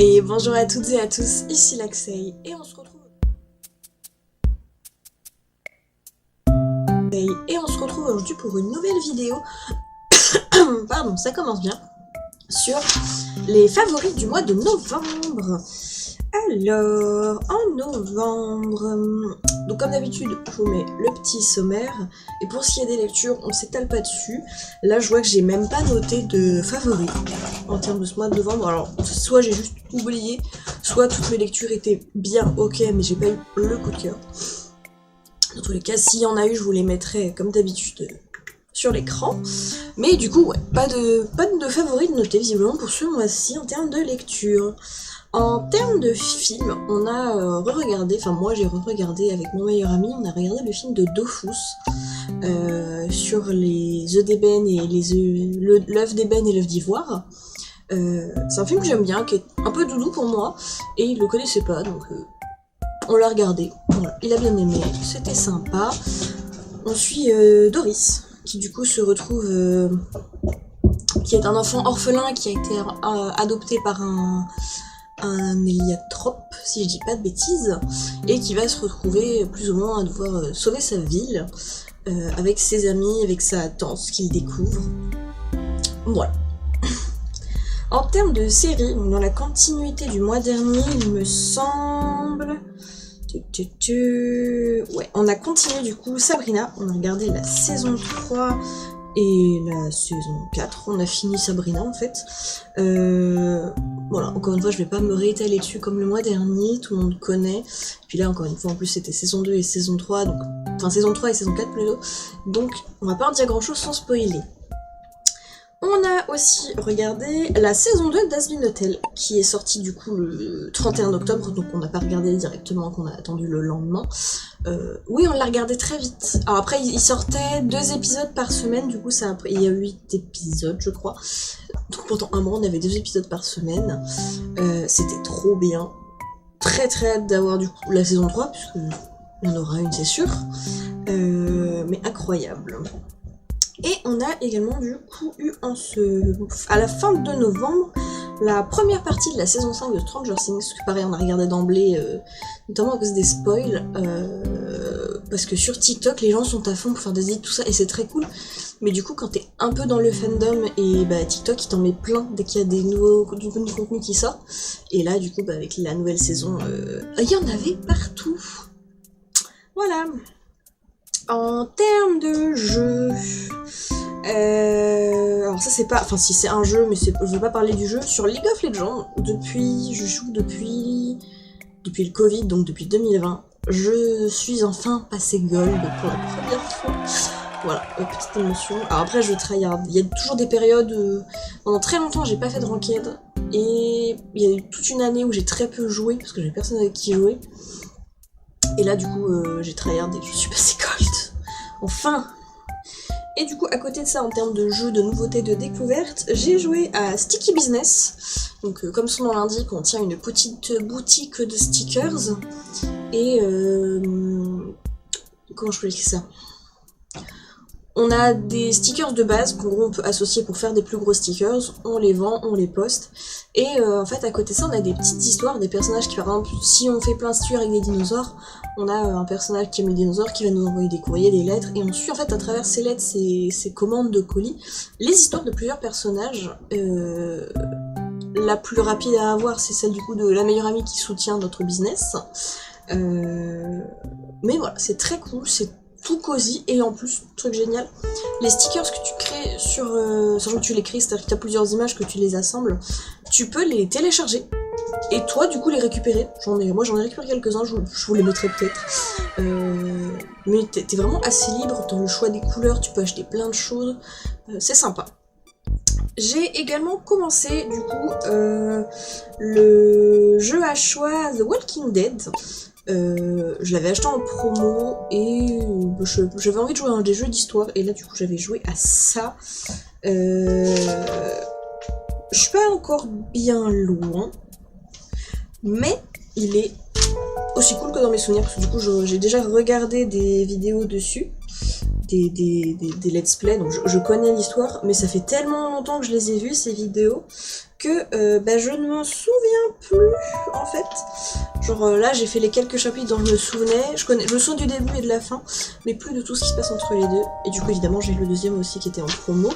Et bonjour à toutes et à tous, ici Laxei et on se retrouve aujourd'hui pour une nouvelle vidéo. Pardon, ça commence bien. Sur les favoris du mois de novembre. Alors, en novembre, donc comme d'habitude, je vous mets le petit sommaire. Et pour ce qui est des lectures, on s'étale pas dessus. Là, je vois que j'ai même pas noté de favoris en termes de ce mois de novembre. Alors, soit j'ai juste oublié, soit toutes mes lectures étaient bien ok, mais j'ai pas eu le coup de cœur. Dans tous les cas, s'il y en a eu, je vous les mettrai comme d'habitude sur l'écran. Mais du coup, ouais, pas de favoris de noter visiblement pour ce mois-ci en termes de lecture. En termes de film, on a re-regardé, enfin moi j'ai re-regardé avec mon meilleur ami, on a regardé le film de Dofus sur les œufs d'ébène et l'œuf d'ébène et l'œuf d'ivoire. C'est un film que j'aime bien, qui est un peu doudou pour moi, et il le connaissait pas, donc on l'a regardé. Voilà, il a bien aimé, c'était sympa. On suit Doris, qui du coup se retrouve, qui est un enfant orphelin qui a été adopté par un hélianthrope, si je dis pas de bêtises, et qui va se retrouver plus ou moins à devoir sauver sa ville avec ses amis, avec sa tante qu'il découvre. Voilà. En termes de série, dans la continuité du mois dernier, il me semble... Ouais, on a continué du coup Sabrina, on a regardé la saison 3 et la saison 4, on a fini Sabrina en fait. Voilà, encore une fois je vais pas me réétaler dessus comme le mois dernier, tout le monde connaît. Puis là encore une fois en plus c'était saison 2 et saison 3, donc... enfin saison 3 et saison 4 plutôt. Donc on va pas en dire grand chose sans spoiler. On a aussi regardé la saison 2 d'Azlin Hotel, qui est sortie du coup le 31 octobre, donc on n'a pas regardé directement, qu'on a attendu le lendemain. Oui, on l'a regardé très vite. Alors après, il sortait 2 épisodes par semaine, du coup il y a 8 épisodes, je crois. Donc pendant un mois, on avait 2 épisodes par semaine. C'était trop bien. Très très hâte d'avoir du coup la saison 3, puisque il y en aura une, c'est sûr. Mais incroyable. Et on a également du coup eu à la fin de novembre la première partie de la saison 5 de Stranger Things, que pareil on a regardé d'emblée, notamment à cause des spoils, parce que sur TikTok les gens sont à fond pour faire des edits, tout ça, et c'est très cool. Mais du coup quand t'es un peu dans le fandom, et bah TikTok il t'en met plein dès qu'il y a du contenu qui sort. Et là du coup bah, avec la nouvelle saison, il y en avait partout. Voilà. En termes de jeu, alors ça c'est pas, enfin si c'est un jeu, mais je veux pas parler du jeu. Sur League of Legends, je joue depuis le Covid, donc depuis 2020. Je suis enfin passé gold pour la première fois. Voilà, petite émotion. Alors après je tryhard. Il y a toujours des périodes, pendant très longtemps j'ai pas fait de ranked, et il y a eu toute une année où j'ai très peu joué parce que j'avais personne avec qui jouer. Et là du coup j'ai tryhard et je suis passé gold. Enfin. Et du coup à côté de ça, en termes de jeux, de nouveautés, de découvertes, j'ai joué à Sticky Business. Donc comme son nom l'indique, on tient une petite boutique de stickers. Et comment je peux expliquer ça ? On a des stickers de base qu'on peut associer pour faire des plus gros stickers, on les vend, on les poste. Et en fait à côté de ça on a des petites histoires, des personnages qui par exemple, si on fait plein de stickers avec des dinosaures, on a un personnage qui aime les dinosaures qui va nous envoyer des courriers, des lettres, et on suit en fait à travers ces lettres, ces commandes de colis, les histoires de plusieurs personnages. La plus rapide à avoir c'est celle du coup de la meilleure amie qui soutient notre business. Mais voilà, c'est très cool, c'est tout cosy, et en plus, truc génial, les stickers que tu crées sachant que tu les crées, c'est-à-dire que tu as plusieurs images, que tu les assembles, tu peux les télécharger, et toi du coup les récupérer. Moi j'en ai récupéré quelques-uns, je vous les mettrai peut-être. Mais t'es vraiment assez libre dans le choix des couleurs, tu peux acheter plein de choses, c'est sympa. J'ai également commencé du coup le jeu à choix The Walking Dead. Je l'avais acheté en promo et j'avais envie de jouer à des jeux d'histoire, et là du coup j'avais joué à ça. Je suis pas encore bien loin, mais il est aussi cool que dans mes souvenirs, parce que du coup j'ai déjà regardé des vidéos dessus, des let's play, donc je connais l'histoire, mais ça fait tellement longtemps que je les ai vus ces vidéos, que bah, je ne m'en souviens plus en fait. Genre là j'ai fait les quelques chapitres dont je me souvenais, je me souviens du début et de la fin, mais plus de tout ce qui se passe entre les deux. Et du coup évidemment j'ai le deuxième aussi qui était en promo.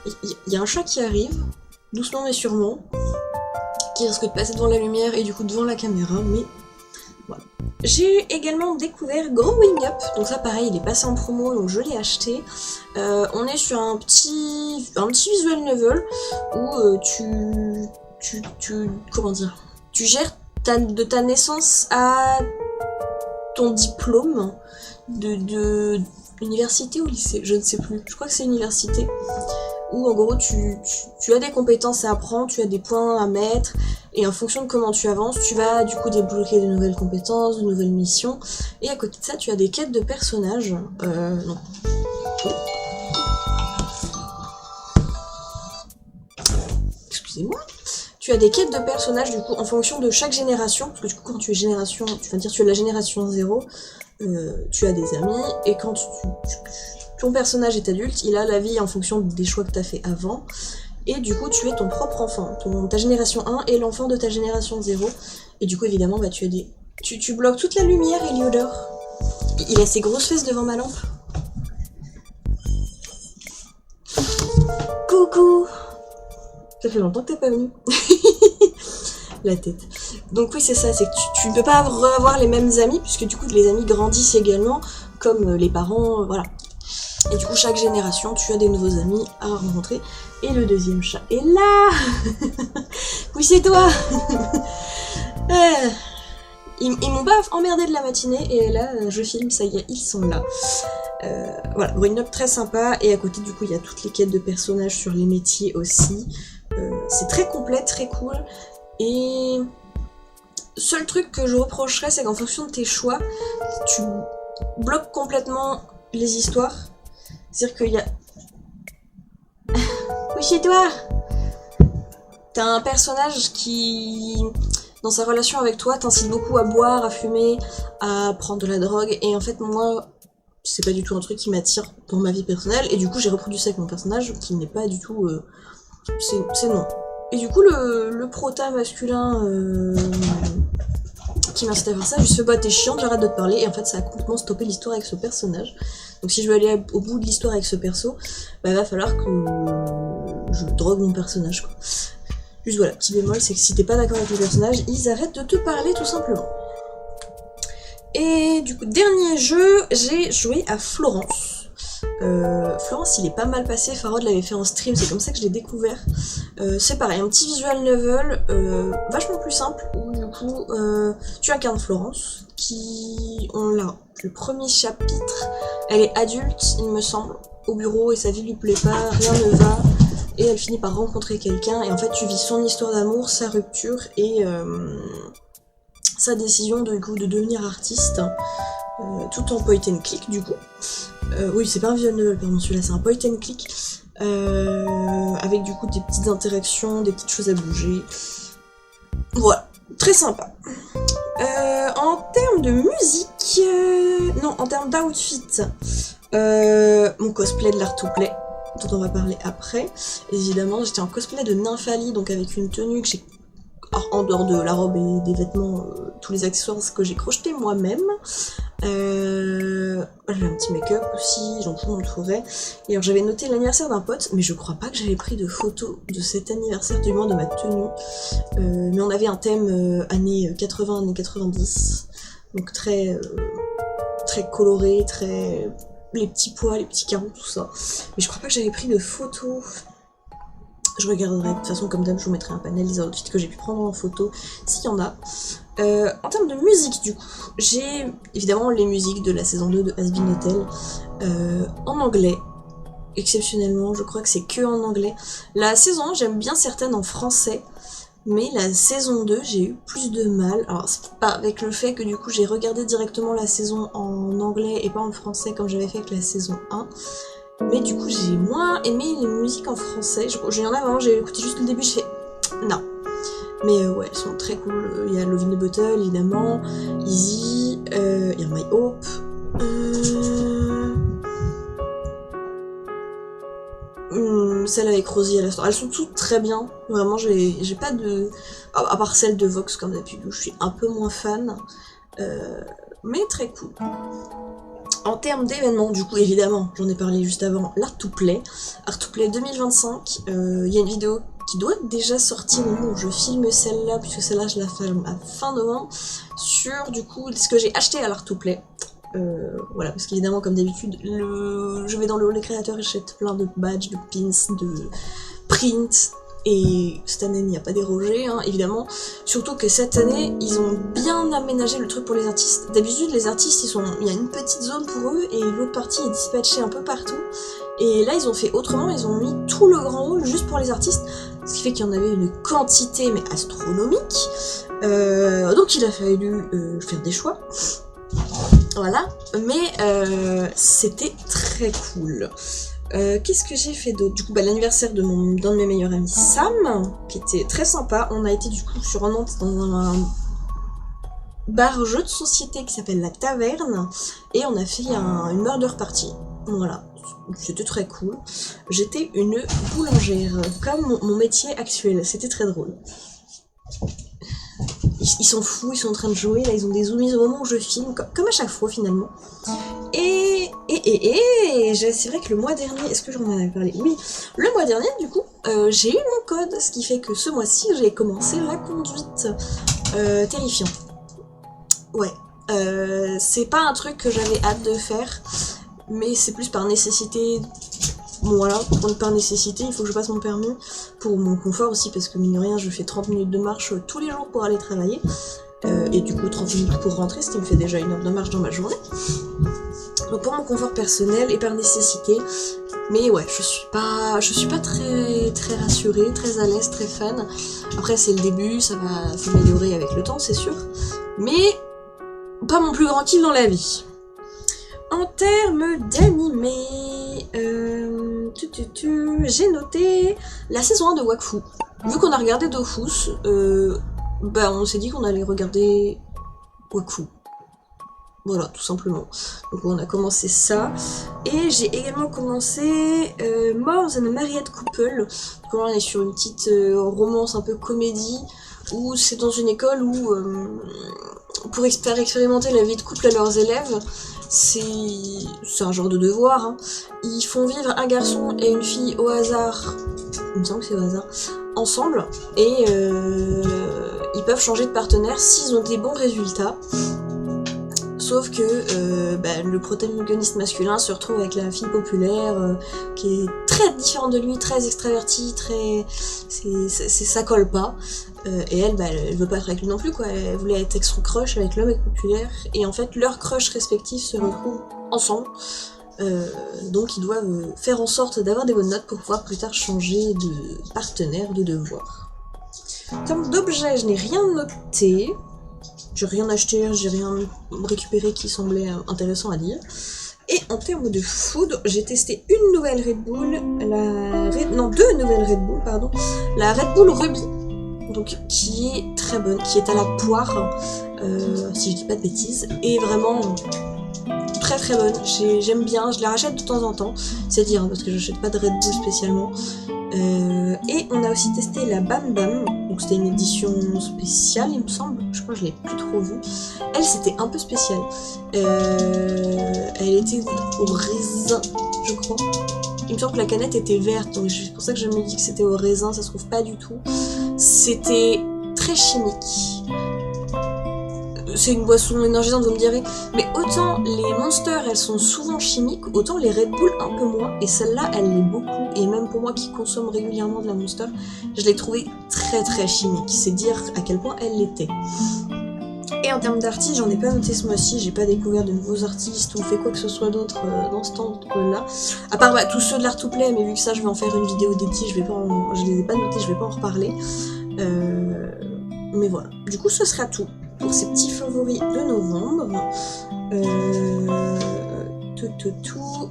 Il y a un chat qui arrive, doucement mais sûrement, qui risque de passer devant la lumière et du coup devant la caméra, mais voilà. J'ai également découvert Growing Up, donc ça pareil il est passé en promo donc je l'ai acheté. On est sur un petit visual novel où comment dire, tu gères de ta naissance à ton diplôme de université ou lycée, je ne sais plus, je crois que c'est université, où en gros tu as des compétences à apprendre, tu as des points à mettre, et en fonction de comment tu avances, tu vas du coup débloquer de nouvelles compétences, de nouvelles missions, et à côté de ça tu as des quêtes de personnages, non. Excusez-moi. Tu as des quêtes de personnages du coup en fonction de chaque génération, parce que du coup quand tu es génération, tu vas dire tu es la génération 0, tu as des amis, et quand ton personnage est adulte, il a la vie en fonction des choix que tu as fait avant, et du coup tu es ton propre enfant, ta génération 1 est l'enfant de ta génération 0, et du coup évidemment bah, tu bloques toute la lumière, Heliodor. Il a ses grosses fesses devant ma lampe. Coucou. Ça fait longtemps que t'es pas venu. La tête. Donc oui c'est ça, c'est que tu ne peux pas avoir les mêmes amis, puisque du coup les amis grandissent également, comme les parents, voilà. Et du coup chaque génération tu as des nouveaux amis à rencontrer. Et le deuxième chat est là. Oui c'est toi. Ils m'ont pas emmerdé de la matinée, et là je filme, ça y est, ils sont là. Voilà, Growing Up très sympa, et à côté du coup il y a toutes les quêtes de personnages sur les métiers aussi. C'est très complet, très cool, et seul truc que je reprocherais c'est qu'en fonction de tes choix, tu bloques complètement les histoires. C'est-à-dire qu'il y a... Oui chez toi. T'as un personnage qui, dans sa relation avec toi, t'incite beaucoup à boire, à fumer, à prendre de la drogue, et en fait moi c'est pas du tout un truc qui m'attire dans ma vie personnelle, et du coup j'ai reproduit ça avec mon personnage qui n'est pas du tout... c'est non. Et du coup le prota masculin qui m'incite à faire ça, juste fait bah t'es chiante, j'arrête de te parler, et en fait ça a complètement stoppé l'histoire avec ce personnage. Donc si je veux aller au bout de l'histoire avec ce perso, bah il va falloir que je drogue mon personnage quoi. Juste voilà, petit bémol, c'est que si t'es pas d'accord avec le personnage, ils arrêtent de te parler tout simplement. Et du coup, dernier jeu, j'ai joué à Florence. Florence, il est pas mal passé, Farod l'avait fait en stream, c'est comme ça que je l'ai découvert. C'est pareil, un petit visual novel, vachement plus simple, où du coup, tu incarnes Florence, on l'a, le premier chapitre, elle est adulte, il me semble, au bureau, et sa vie lui plaît pas, rien ne va, et elle finit par rencontrer quelqu'un, et en fait tu vis son histoire d'amour, sa rupture, et sa décision de devenir artiste, tout en point and click du coup. Oui, c'est pas un visual novel, pardon, celui-là, c'est un point and click, avec du coup des petites interactions, des petites choses à bouger. Voilà, très sympa. En termes de musique, non, en termes d'outfit, mon cosplay de l'Art to Play, dont on va parler après. Évidemment, j'étais en cosplay de Nymphalie, donc avec une tenue que j'ai, en dehors de la robe et des vêtements, tous les accessoires que j'ai crochetés moi-même. J'avais un petit make-up aussi, j'en tout m'entourait. Et alors j'avais noté l'anniversaire d'un pote, mais je crois pas que j'avais pris de photos de cet anniversaire, du moins de ma tenue. Mais on avait un thème années 80, années 90, donc très coloré, très... les petits pois, les petits carreaux, tout ça. Mais je crois pas que j'avais pris de photos. Je regarderai, de toute façon comme d'hab je vous mettrai un panel des outfits que j'ai pu prendre en photo, s'il y en a. En termes de musique du coup, j'ai évidemment les musiques de la saison 2 de Has Been Hotel, en anglais, exceptionnellement, je crois que c'est que en anglais. La saison 1 j'aime bien certaines en français, mais la saison 2 j'ai eu plus de mal, alors c'est pas avec le fait que du coup j'ai regardé directement la saison en anglais et pas en français comme j'avais fait avec la saison 1, mais du coup j'ai moins aimé les musiques en français. Il y en a vraiment, j'ai écouté juste le début, je fais non. Mais ouais, elles sont très cool. Il y a Love in the Bottle évidemment, Easy, Il y a My Hope. Celle avec Rosie à l'instant. Elles sont toutes très bien. Vraiment, j'ai pas de... À part celle de Vox, comme d'habitude, où je suis un peu moins fan. Mais très cool. En termes d'événements, du coup, évidemment, j'en ai parlé juste avant, l'Art2Play. Art2Play 2025, il y a une vidéo qui doit déjà sortir au moment où je filme celle-là, puisque celle-là, je la filme à fin novembre, sur, du coup, ce que j'ai acheté à l'Art2Play. Voilà, parce qu'évidemment, comme d'habitude, je vais dans le hall des créateurs et j'achète plein de badges, de pins, de prints. Et cette année, il n'y a pas dérogé, hein, évidemment. Surtout que cette année, ils ont bien aménagé le truc pour les artistes. D'habitude, les artistes, il y a une petite zone pour eux et l'autre partie est dispatchée un peu partout. Et là, ils ont fait autrement, ils ont mis tout le grand hall juste pour les artistes. Ce qui fait qu'il y en avait une quantité, mais astronomique. Donc il a fallu faire des choix. Voilà, mais c'était très cool. Qu'est-ce que j'ai fait d'autre? Du coup, l'anniversaire d'un de mes meilleurs amis, Sam, qui était très sympa. On a été du coup sur Nantes dans un bar jeu de société qui s'appelle La Taverne, et on a fait une murder party. Voilà, c'était très cool. J'étais une boulangère, comme mon métier actuel. C'était très drôle. Ils sont fous, ils sont en train de jouer, là ils ont des zoomies au moment où je filme, comme à chaque fois finalement. Et c'est vrai que le mois dernier, est-ce que j'en avais parlé? Oui, le mois dernier du coup, j'ai eu mon code, ce qui fait que ce mois-ci j'ai commencé la conduite. Terrifiant. Ouais, c'est pas un truc que j'avais hâte de faire, mais c'est plus par nécessité. Bon voilà, par nécessité, il faut que je passe mon permis, pour mon confort aussi, parce que mine de rien, je fais 30 minutes de marche tous les jours pour aller travailler, et du coup 30 minutes pour rentrer, ce qui me fait déjà 1 heure de marche dans ma journée. Donc pour mon confort personnel et par nécessité, mais ouais, je suis pas très rassurée, très à l'aise, très fan. Après c'est le début, ça va s'améliorer avec le temps, c'est sûr, mais pas mon plus grand kiff dans la vie. En termes d'animé, j'ai noté la saison 1 de Wakfu. Vu qu'on a regardé Dofus, on s'est dit qu'on allait regarder Wakfu. Voilà, tout simplement. Donc on a commencé ça. Et j'ai également commencé More Than a Married Couple. Donc là on est sur une petite romance un peu comédie, où c'est dans une école où, pour faire expérimenter la vie de couple à leurs élèves, c'est un genre de devoir, hein. Ils font vivre un garçon et une fille au hasard, il me semble que c'est au hasard, ensemble, et ils peuvent changer de partenaire s'ils ont des bons résultats. Sauf que le protagoniste masculin se retrouve avec la fille populaire qui est très différente de lui, très extravertie, ça colle pas. Et elle veut pas être avec lui non plus, quoi. Elle voulait être avec son crush, avec l'homme populaire. Et en fait, leurs crushs respectifs se retrouvent ensemble. Donc ils doivent faire en sorte d'avoir des bonnes notes pour pouvoir plus tard changer de partenaire, de devoir. En termes d'objets, je n'ai rien noté. J'ai rien acheté, j'ai rien récupéré qui semblait intéressant à dire. Et en termes de food, j'ai testé une nouvelle Red Bull, deux nouvelles Red Bull, pardon. La Red Bull Ruby, donc qui est très bonne, qui est à la poire, si je dis pas de bêtises, et vraiment très très bonne. J'aime bien, je la rachète de temps en temps, c'est dire, hein, parce que j'achète pas de Red Bull spécialement. Et on a aussi testé la Bam Bam, donc c'était une édition spéciale il me semble, je crois que je l'ai plus trop vue. Elle c'était un peu spécial, elle était au raisin je crois, il me semble que la canette était verte, donc c'est pour ça que je me dis que c'était au raisin, ça se trouve pas du tout. C'était très chimique. C'est une boisson énergisante, vous me direz, mais autant les Monsters elles sont souvent chimiques, autant les Red Bull un peu moins, et celle-là elle l'est beaucoup, et même pour moi qui consomme régulièrement de la Monster, je l'ai trouvée très très chimique, c'est dire à quel point elle l'était. Et en termes d'artistes, j'en ai pas noté ce mois-ci, j'ai pas découvert de nouveaux artistes ou fait quoi que ce soit d'autre dans ce temps-là, à part tous ceux de l'Art2Play, mais vu que ça je vais en faire une vidéo dédiée, je les ai pas notés, je vais pas en reparler, mais voilà, du coup ce sera tout pour ces petits favoris de novembre.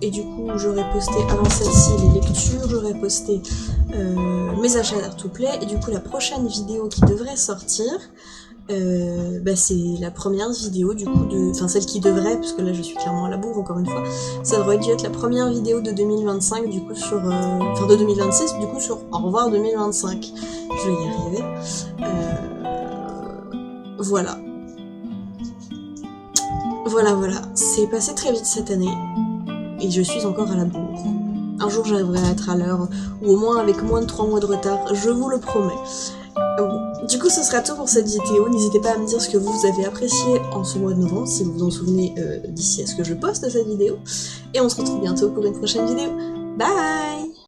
Et du coup j'aurais posté avant celle-ci les lectures, j'aurais posté mes achats d'Art2Play, et du coup la prochaine vidéo qui devrait sortir, c'est la première vidéo du coup enfin celle qui devrait, parce que là je suis clairement à la bourre encore une fois, ça devrait dû être la première vidéo de 2025 du coup sur, enfin de 2026 du coup sur Au revoir 2025, je vais y arriver, voilà. Voilà, c'est passé très vite cette année, et je suis encore à la bourre. Un jour j'arriverai à être à l'heure, ou au moins avec moins de 3 mois de retard, je vous le promets. Du coup, ce sera tout pour cette vidéo. N'hésitez pas à me dire ce que vous avez apprécié en ce mois de novembre, si vous vous en souvenez d'ici à ce que je poste cette vidéo. Et on se retrouve bientôt pour une prochaine vidéo. Bye!